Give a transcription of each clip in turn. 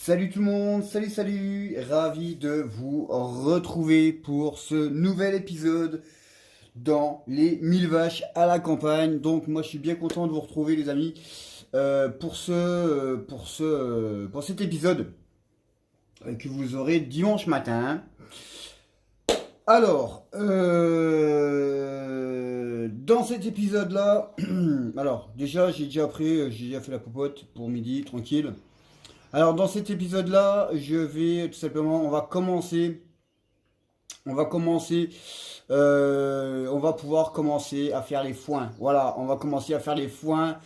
Salut tout le monde, salut, ravi de vous retrouver pour ce nouvel épisode dans les 1000 vaches à la campagne. Donc moi je suis bien content de vous retrouver les amis pour cet épisode que vous aurez dimanche matin. Alors, dans cet épisode-là, alors déjà j'ai déjà fait la popote pour midi, tranquille. Alors dans cet épisode-là, je vais tout simplement, on va pouvoir commencer à faire les foins. Voilà, on va commencer à faire les foins.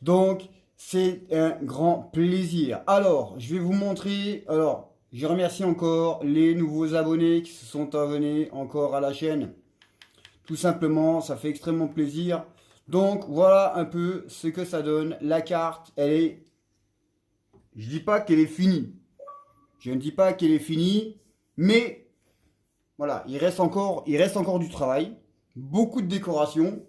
Donc c'est un grand plaisir. Alors, je vais vous montrer. Alors, je remercie encore les nouveaux abonnés qui se sont abonnés encore à la chaîne. Tout simplement, ça fait extrêmement plaisir. Donc voilà un peu ce que ça donne. La carte, elle est. Je dis pas qu'elle est finie. Je ne dis pas qu'elle est finie, mais voilà, il reste encore du travail, beaucoup de décoration,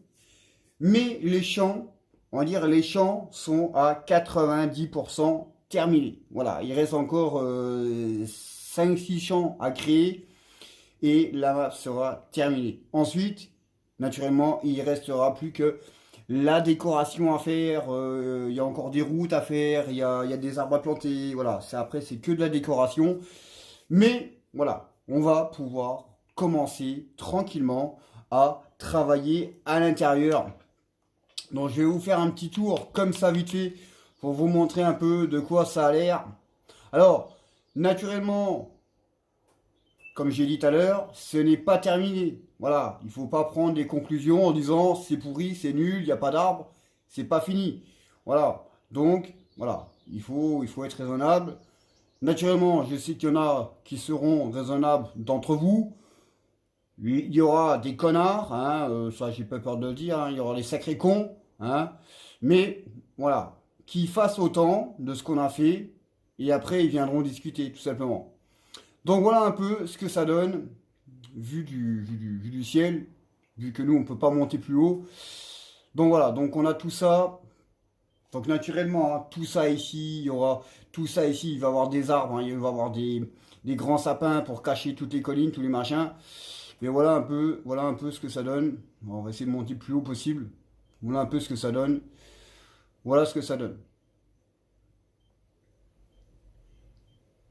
mais les champs, on va dire les champs sont à 90% terminés. Voilà, il reste encore 5-6 champs à créer et la map sera terminée. Ensuite, naturellement, il restera plus que la décoration à faire, il y a encore des routes à faire, il y a des arbres à planter, voilà, après c'est que de la décoration. Mais voilà, on va pouvoir commencer tranquillement à travailler à l'intérieur. Donc je vais vous faire un petit tour comme ça vite fait pour vous montrer un peu de quoi ça a l'air. Alors, naturellement, comme j'ai dit tout à l'heure, ce n'est pas terminé. Voilà, il ne faut pas prendre des conclusions en disant c'est pourri, c'est nul, il n'y a pas d'arbre, c'est pas fini. Voilà, donc voilà, il faut être raisonnable. Naturellement, je sais qu'il y en a qui seront raisonnables d'entre vous. Il y aura des connards, hein, ça j'ai pas peur de le dire, hein, il y aura les sacrés cons, hein, mais voilà, qui fassent autant de ce qu'on a fait, et après ils viendront discuter, tout simplement. Donc voilà un peu ce que ça donne, vu du ciel, vu que nous on peut pas monter plus haut. Donc voilà, donc on a tout ça. Donc naturellement, hein, tout ça ici, il y aura tout ça ici, il va y avoir des arbres, hein, il va y avoir des grands sapins pour cacher toutes les collines, tous les machins. Mais voilà un peu ce que ça donne. On va essayer de monter le plus haut possible. Voilà un peu ce que ça donne. Voilà ce que ça donne.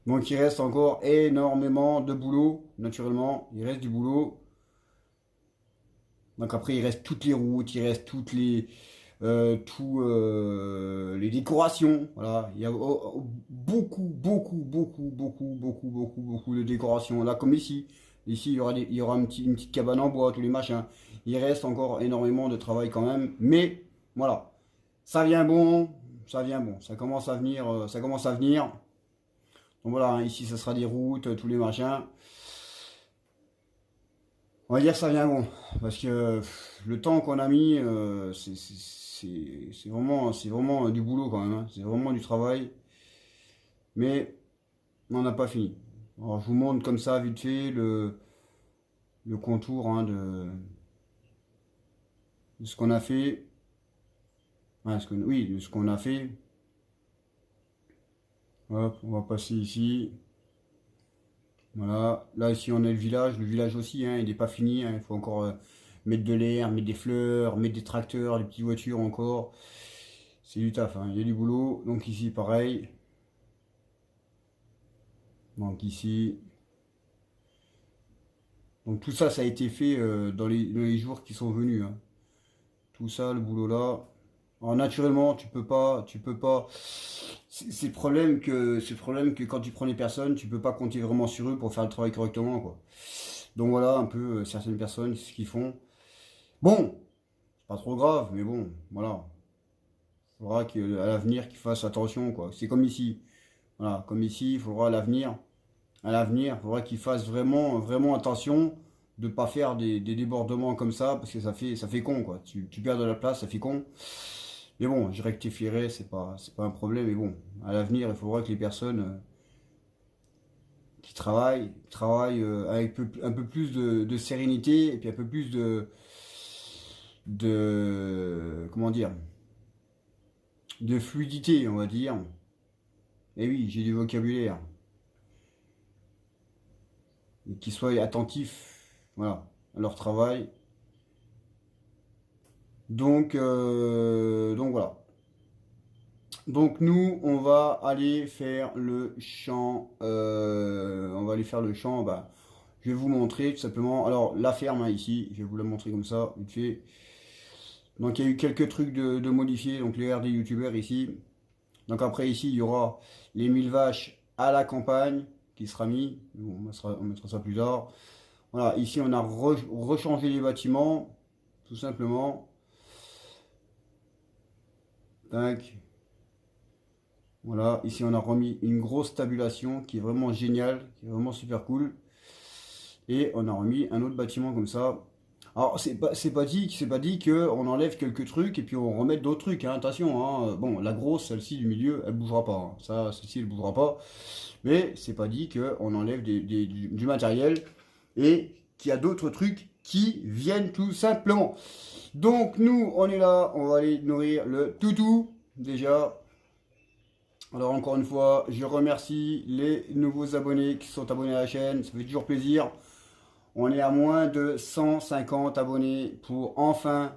Donc il reste encore énormément de boulot, naturellement. Il reste du boulot. Donc après, il reste toutes les routes, il reste les décorations. Voilà, il y a beaucoup de décorations. Là, comme ici. Ici, il y aura une petite cabane en bois, tous les machins. Il reste encore énormément de travail quand même. Mais voilà, ça vient bon, ça vient bon. Ça commence à venir, ça commence à venir. Donc voilà, hein, ici, ça sera des routes, tous les machins. On va dire que ça vient bon. Parce que le temps qu'on a mis, c'est vraiment du boulot quand même, hein. C'est vraiment du travail. Mais on n'a pas fini. Alors je vous montre comme ça vite fait le contour, hein, de ce qu'on a fait. Ouais, oui, de ce qu'on a fait. Hop, on va passer ici. Voilà. Là ici on a le village. Le village aussi, hein, il n'est pas fini, hein. Il faut encore mettre de l'air, mettre des fleurs, mettre des tracteurs, des petites voitures encore. C'est du taf, hein. Il y a du boulot. Donc ici pareil. Donc ici. Donc tout ça, ça a été fait dans les jours qui sont venus, hein. Tout ça, le boulot là. Alors naturellement, tu peux pas. C'est le problème que quand tu prends les personnes, tu peux pas compter vraiment sur eux pour faire le travail correctement, quoi. Donc voilà un peu certaines personnes ce qu'ils font. Bon, c'est pas trop grave, mais bon, voilà. Il faudra qu'à l'avenir qu'ils fassent attention, quoi. C'est comme ici. Voilà, comme ici, il faudra à l'avenir, il faudra qu'ils fassent vraiment attention de ne pas faire des débordements comme ça, parce que ça fait con, quoi. Tu perds de la place, ça fait con. Mais bon, je rectifierai, c'est pas un problème. Mais bon, à l'avenir, il faudra que les personnes qui travaillent avec un peu plus de sérénité et puis un peu plus comment dire, de fluidité, on va dire. Et oui, j'ai du vocabulaire. Et qu'ils soient attentifs, voilà, à leur travail. Donc voilà. Donc nous, on va aller faire le chant. On va aller faire le chant. Bah, je vais vous montrer tout simplement. Alors la ferme hein, ici, je vais vous la montrer comme ça, vite fait. Donc il y a eu quelques trucs de modifiés. Donc les airs des youtubeurs ici. Donc après ici, il y aura les 1000 vaches à la campagne qui sera mis. Bon, on mettra ça plus tard. Voilà, ici on a rechangé les bâtiments, tout simplement. Tac. Voilà, ici on a remis une grosse tabulation qui est vraiment géniale, qui est vraiment super cool. Et on a remis un autre bâtiment comme ça. Alors c'est pas dit qu'on enlève quelques trucs et puis on remet d'autres trucs, hein, attention. Hein. Bon, la grosse, celle-ci du milieu, elle bougera pas. Hein. Ça, celle-ci, elle bougera pas. Mais c'est pas dit qu'on enlève du matériel et qu'il y a d'autres trucs qui viennent tout simplement. Donc nous, on est là, on va aller nourrir le toutou déjà. Alors encore une fois, je remercie les nouveaux abonnés qui sont abonnés à la chaîne, ça fait toujours plaisir. On est à moins de 150 abonnés pour enfin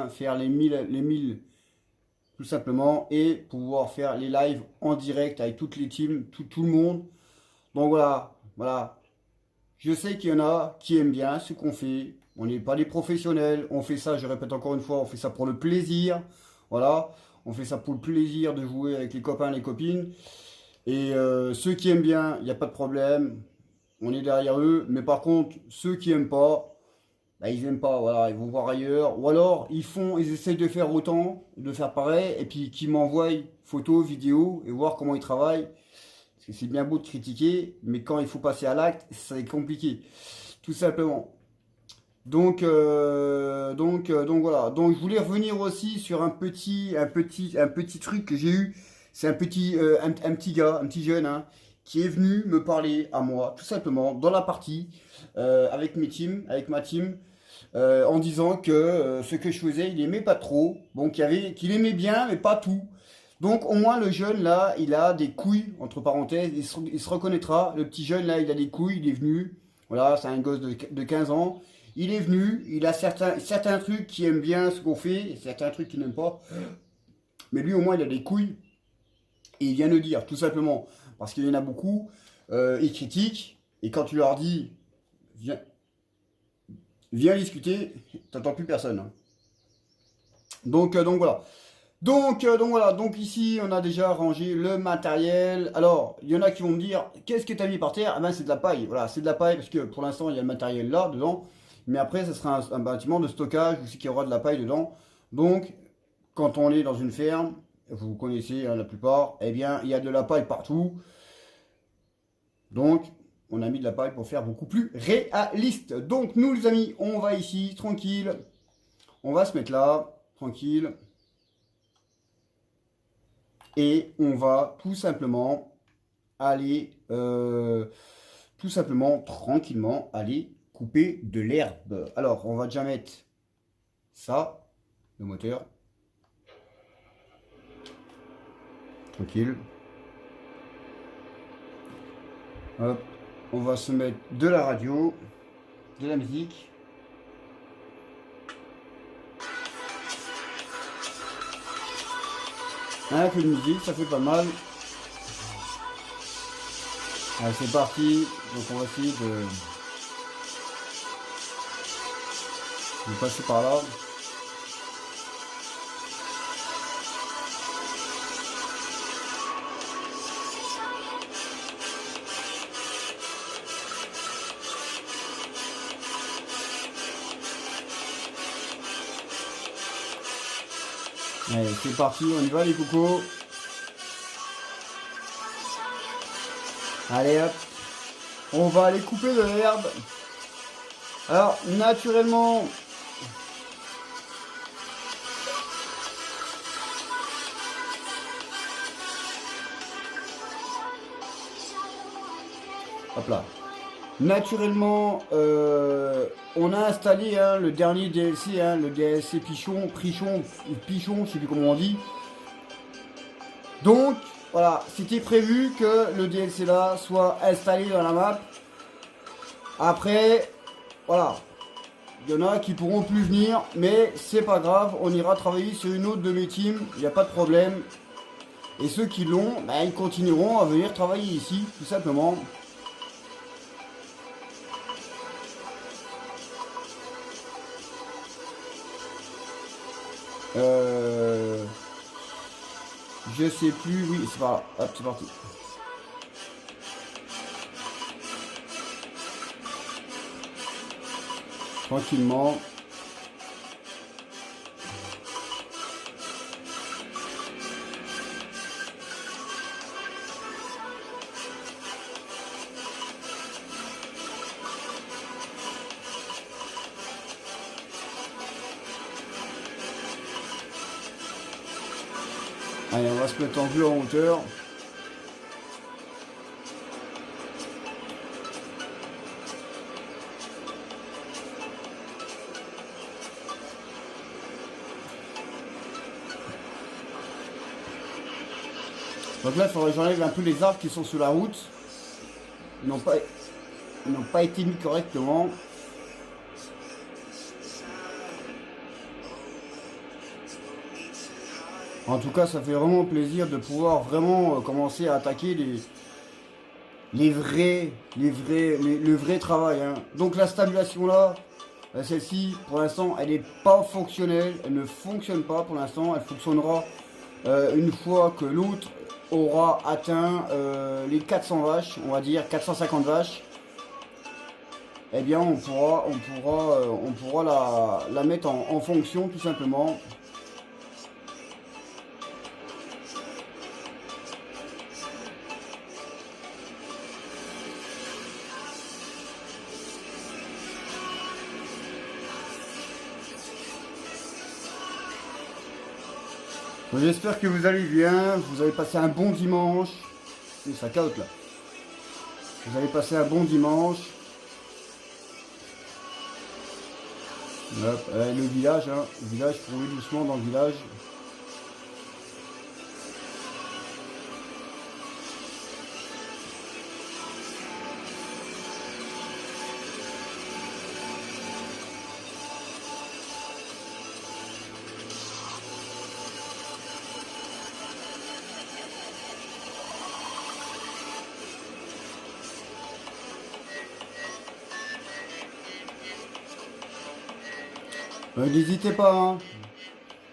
faire les 1000 tout simplement et pouvoir faire les lives en direct avec toutes les teams, tout le monde. Donc voilà. Je sais qu'il y en a qui aiment bien ce qu'on fait. On n'est pas des professionnels, on fait ça, je répète encore une fois, on fait ça pour le plaisir. Voilà, on fait ça pour le plaisir de jouer avec les copains, les copines. Et ceux qui aiment bien, il n'y a pas de problème. On est derrière eux. Mais par contre, ceux qui aiment pas, bah, ils aiment pas. Voilà, ils vont voir ailleurs. Ou alors, ils essayent de faire autant, de faire pareil. Et puis, qu'ils m'envoient photos, vidéos et voir comment ils travaillent. Parce que c'est bien beau de critiquer, mais quand il faut passer à l'acte, c'est compliqué. Tout simplement. Donc voilà. Donc je voulais revenir aussi sur un petit truc que j'ai eu. C'est un petit gars, un petit jeune, hein, qui est venu me parler à moi, tout simplement, dans la partie, avec avec ma team, en disant que ce que je faisais, il aimait pas trop. Bon, qu'il aimait bien, mais pas tout. Donc au moins le jeune là, il a des couilles, entre parenthèses, il se reconnaîtra. Le petit jeune là, il a des couilles, il est venu. Voilà, c'est un gosse de 15 ans. Il est venu, il a certains trucs qui aiment bien ce qu'on fait, et certains trucs qu'il n'aime pas. Mais lui au moins il a des couilles. Et il vient le dire, tout simplement. Parce qu'il y en a beaucoup, ils critiquent. Et quand tu leur dis, viens discuter, t'entends plus personne. Hein. Donc voilà. Donc voilà, donc ici on a déjà rangé le matériel. Alors, il y en a qui vont me dire, qu'est-ce que tu as mis par terre? Ah ben c'est de la paille, voilà, c'est de la paille parce que pour l'instant il y a le matériel là dedans. Mais après ce sera un bâtiment de stockage où il y aura de la paille dedans. Donc, quand on est dans une ferme, vous connaissez hein, la plupart, eh bien il y a de la paille partout. Donc, on a mis de la paille pour faire beaucoup plus réaliste. Donc nous les amis, on va ici, tranquille. On va se mettre là, tranquille. Et on va tout simplement aller, tranquillement, aller couper de l'herbe. Alors, on va déjà mettre ça, le moteur. Tranquille. Hop, on va se mettre de la radio, de la musique. Un peu de musique, ça fait pas mal. Allez, c'est parti. Donc on va essayer de passer par là. Allez, c'est parti, on y va les cocos. Allez hop, on va aller couper de l'herbe. Alors, naturellement, hop là. Naturellement, on a installé hein, le dernier DLC, hein, le DLC Pichon, je sais plus comment on dit. Donc, voilà, c'était prévu que le DLC là soit installé dans la map. Après, voilà, il y en a qui pourront plus venir, mais c'est pas grave, on ira travailler sur une autre de mes teams, il n'y a pas de problème. Et ceux qui l'ont, ben, ils continueront à venir travailler ici, tout simplement. Je sais plus, oui, c'est pas là. Hop, c'est parti. Tranquillement. Allez, on va se mettre en vue en hauteur. Donc là, il faudrait que j'enlève un peu les arbres qui sont sur la route. Ils n'ont pas été mis correctement. En tout cas, ça fait vraiment plaisir de pouvoir vraiment commencer à attaquer le vrai travail. Hein. Donc la stabulation là, celle-ci, pour l'instant, elle n'est pas fonctionnelle. Elle ne fonctionne pas pour l'instant. Elle fonctionnera une fois que l'autre aura atteint les 400 vaches, on va dire 450 vaches. Eh bien, on pourra la mettre en fonction tout simplement. J'espère que vous allez bien, vous avez passé un bon dimanche. Et ça caote là. Vous avez passé un bon dimanche. Hop, le village, hein. Le village, pour rouler doucement dans le village. N'hésitez pas, hein.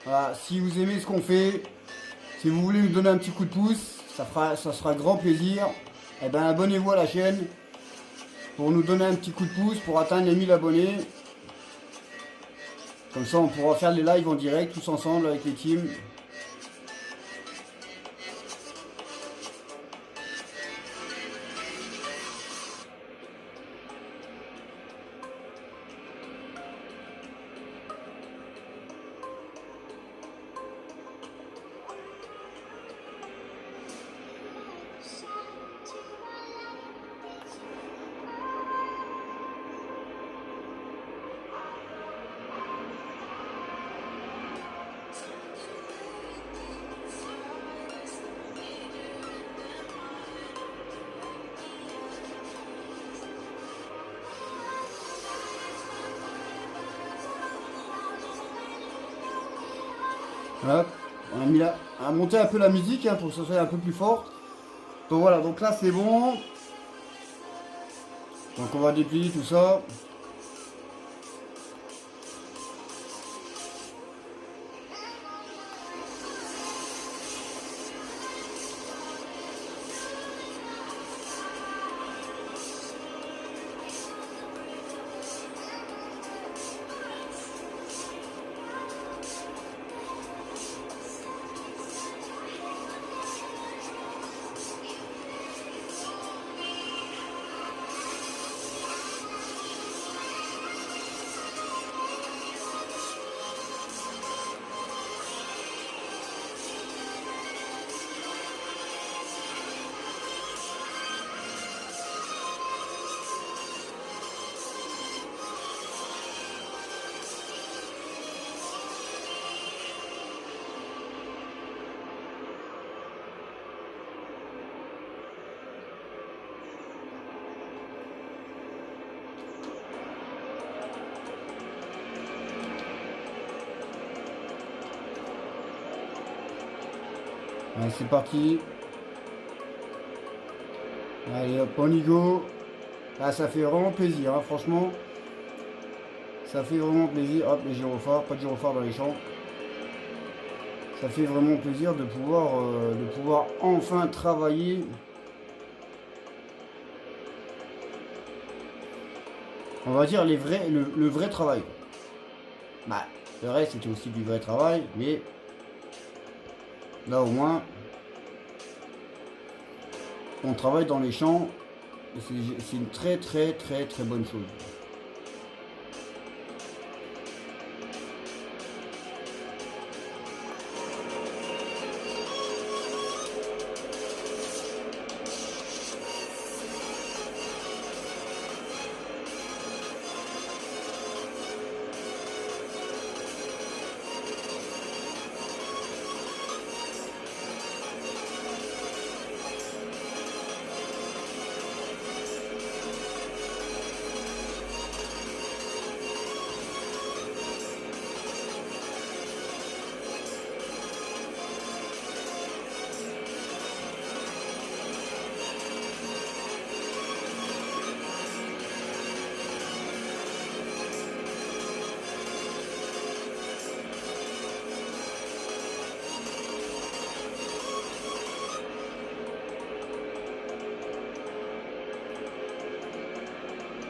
Voilà, si vous aimez ce qu'on fait, si vous voulez nous donner un petit coup de pouce, ça sera grand plaisir. Eh ben, abonnez-vous à la chaîne pour nous donner un petit coup de pouce pour atteindre les 1000 abonnés. Comme ça, on pourra faire les lives en direct tous ensemble avec les teams. Hop, on a mis là, on a monté un peu la musique hein, pour que ça soit un peu plus fort. Donc voilà, donc là c'est bon. Donc on va déplier tout ça. Allez, c'est parti. Allez hop, on y go. Là, ça fait vraiment plaisir, hein, franchement. Ça fait vraiment plaisir. Hop, les gyrophares, pas de gyrophares dans les champs. Ça fait vraiment plaisir de pouvoir enfin travailler. On va dire le vrai travail. Bah, le reste c'était aussi du vrai travail, mais là au moins on travaille dans les champs et c'est une très très très très bonne chose.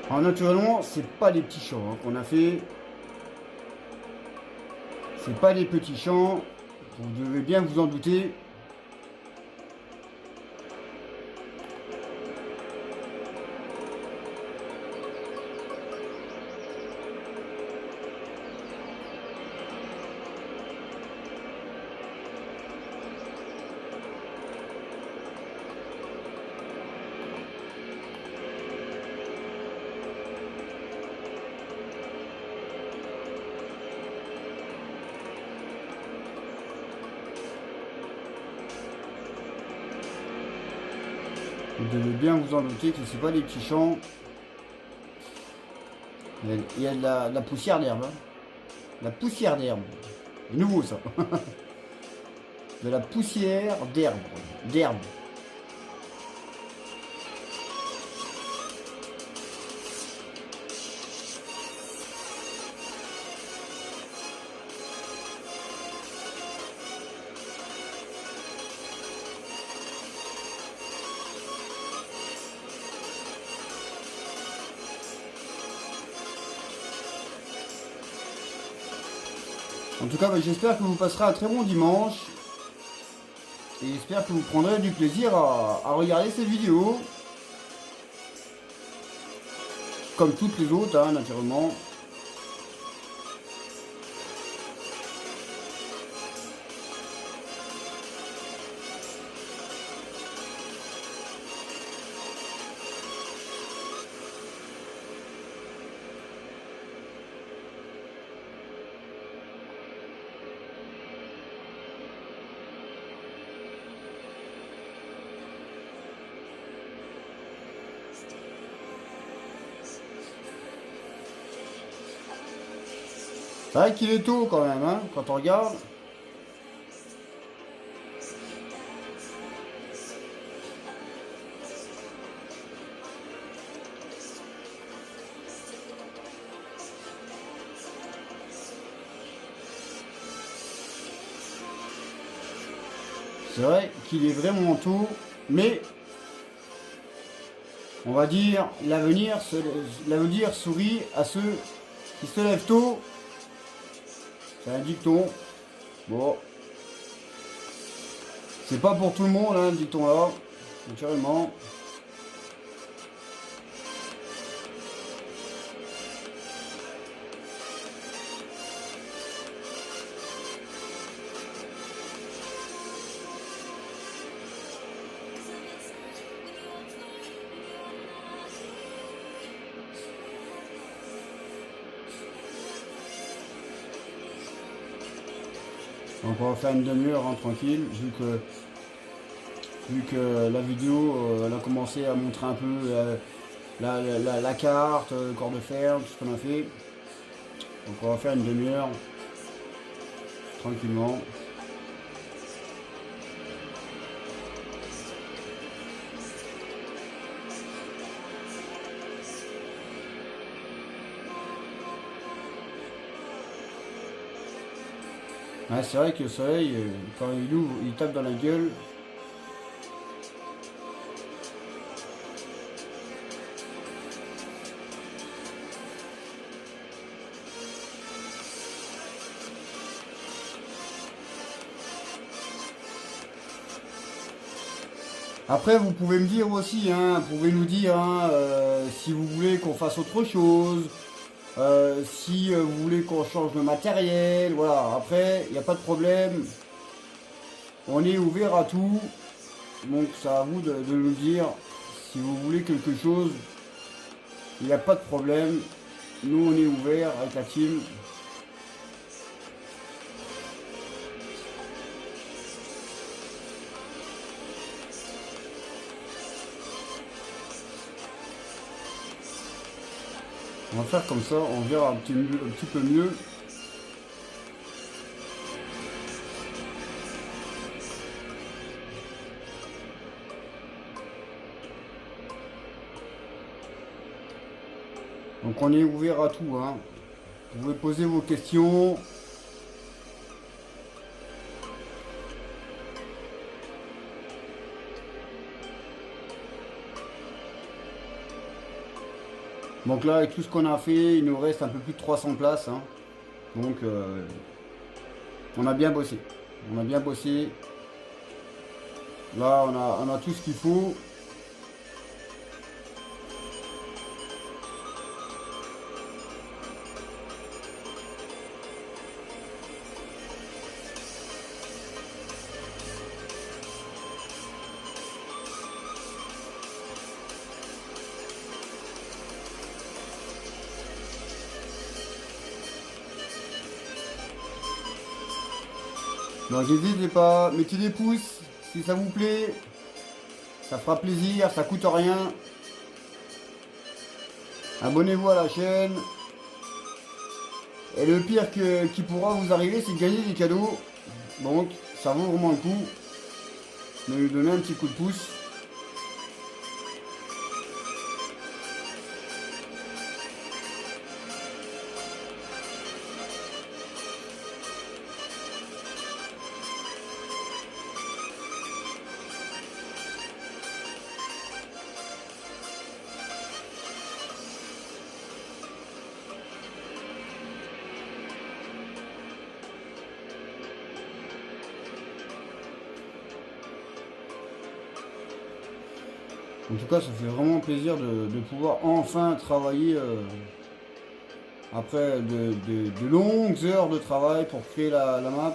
Alors naturellement, c'est pas des petits champs hein, qu'on a fait. C'est pas des petits champs. Vous devez bien vous en douter. Vous devez bien vous en douter que c'est pas des petits champs. Il y a de la poussière d'herbe. Hein. La poussière d'herbe. C'est nouveau ça. De la poussière d'herbe. D'herbe. En tout cas, bah, j'espère que vous passerez un très bon dimanche. Et j'espère que vous prendrez du plaisir à regarder ces vidéos. Comme toutes les autres, hein, naturellement. C'est vrai qu'il est tôt quand même, hein, quand on regarde. C'est vrai qu'il est vraiment tôt, mais on va dire l'avenir sourit à ceux qui se lèvent tôt. C'est un dicton. Bon. C'est pas pour tout le monde, hein, le dicton là. Naturellement. Donc on va faire une demi-heure hein, tranquille, vu que la vidéo elle a commencé à montrer un peu la carte, le corps de ferme, tout ce qu'on a fait. Donc on va faire une demi-heure tranquillement. Ouais, c'est vrai que le soleil, quand il ouvre, il tape dans la gueule. Après, vous pouvez me dire aussi, hein, vous pouvez nous dire hein, si vous voulez qu'on fasse autre chose, si vous voulez qu'on change le matériel, voilà. Après, il n'y a pas de problème. On est ouvert à tout. Donc, c'est à vous de nous dire si vous voulez quelque chose. Il n'y a pas de problème. Nous, on est ouvert avec la team. On va faire comme ça, on verra un petit peu mieux. Donc on est ouvert à tout, hein. Vous pouvez poser vos questions. Donc là, avec tout ce qu'on a fait, il nous reste un peu plus de 300 places, hein. Donc on a bien bossé. On a bien bossé. Là, on a tout ce qu'il faut. Donc n'hésitez pas, mettez des pouces si ça vous plaît. Ça fera plaisir, ça coûte rien. Abonnez-vous à la chaîne. Et le pire qui pourra vous arriver, c'est de gagner des cadeaux. Donc ça vaut vraiment le coup de lui donner un petit coup de pouce. En tout cas, ça fait vraiment plaisir de pouvoir enfin travailler après de longues heures de travail pour créer la map.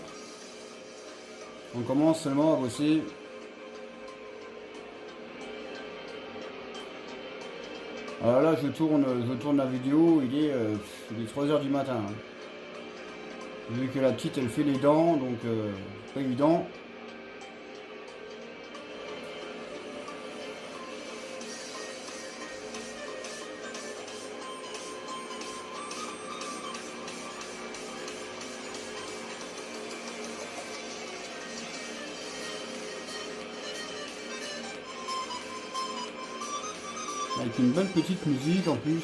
On commence seulement à bosser. Alors là, je tourne la vidéo, il est 3 heures du matin, hein. Vu que la petite, elle fait les dents, donc pas évident. Avec une bonne petite musique en plus.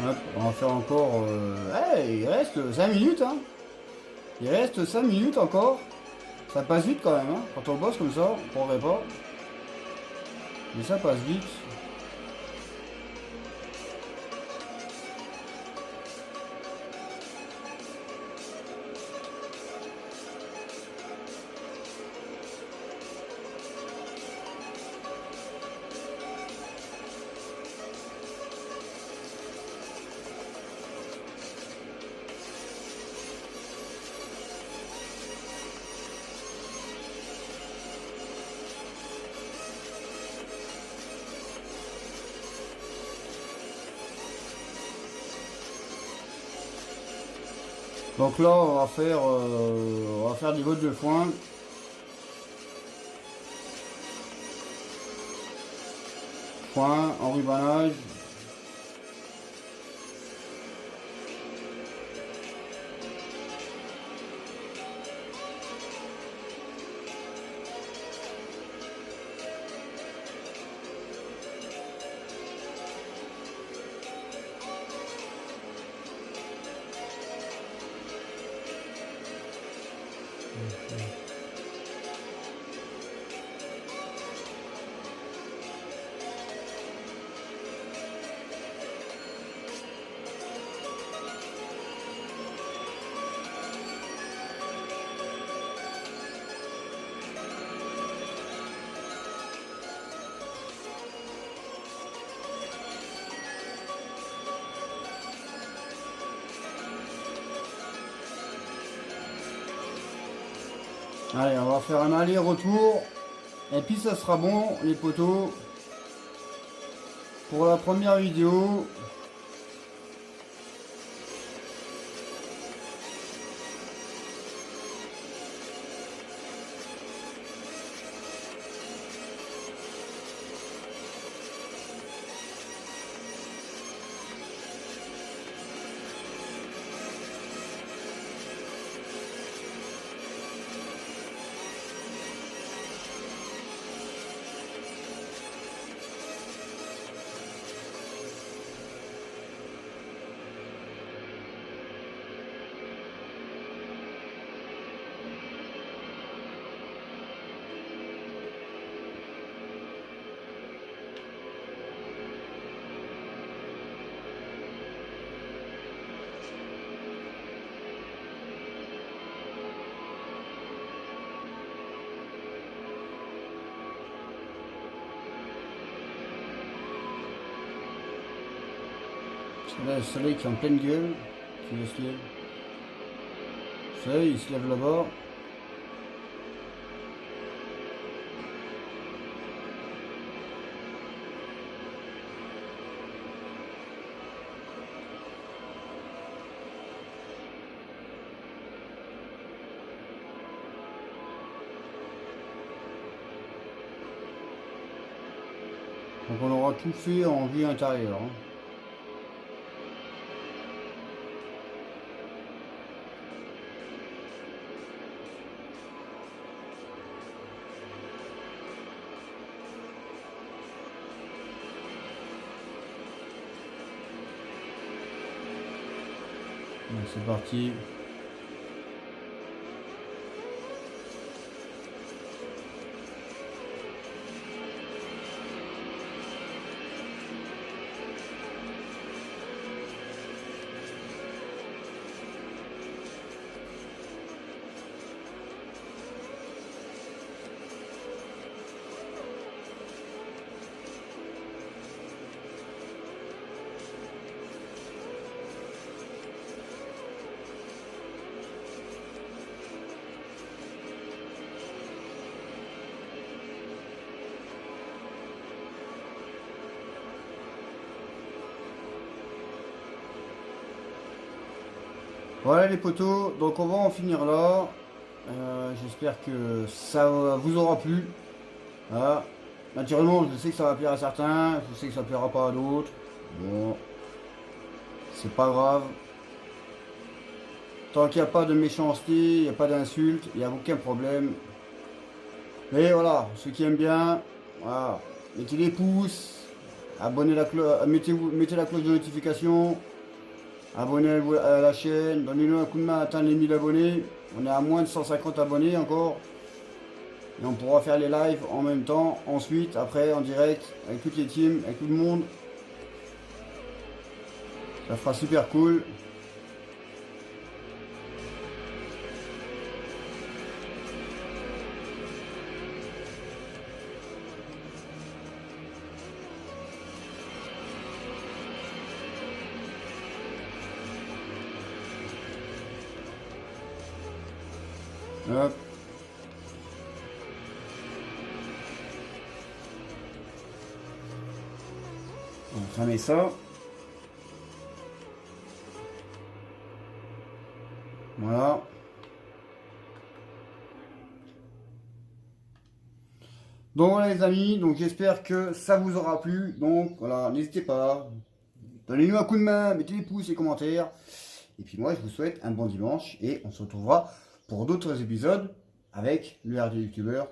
Hop, on va faire encore... il reste 5 minutes, hein. Il reste 5 minutes encore. Ça passe vite quand même, hein. Quand on bosse comme ça, on ne croirait pas. Mais ça passe vite. Donc là, on va faire des bottes de foin. Foin, enrubanage. Allez, on va faire un aller-retour. Et puis ça sera bon, les poteaux, pour la première vidéo. Là, le soleil qui est en pleine gueule, qui se lève. Le soleil, il se lève là-bas. Donc on aura tout fait en vue intérieure. Hein. C'est parti. Voilà les poteaux, donc on va en finir là. J'espère que ça vous aura plu. Voilà. Naturellement, je sais que ça va plaire à certains, je sais que ça plaira pas à d'autres. Bon, c'est pas grave. Tant qu'il n'y a pas de méchanceté, il n'y a pas d'insulte, il n'y a aucun problème. Mais voilà, ceux qui aiment bien, voilà, mettez les pouces, mettez la cloche de notification. Abonnez-vous à la chaîne, donnez-nous un coup de main à atteindre les 1000 abonnés. On est à moins de 150 abonnés encore. Et on pourra faire les lives en même temps, ensuite, après, en direct, avec toutes les teams, avec tout le monde. Ça fera super cool. Hop. On va fermer ça. Voilà. Donc voilà les amis, donc j'espère que ça vous aura plu. Donc voilà, n'hésitez pas, donnez-nous un coup de main, mettez des pouces et commentaires. Et puis moi je vous souhaite un bon dimanche et on se retrouvera pour d'autres épisodes avec le RD YouTuber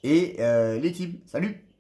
et les teams. Salut!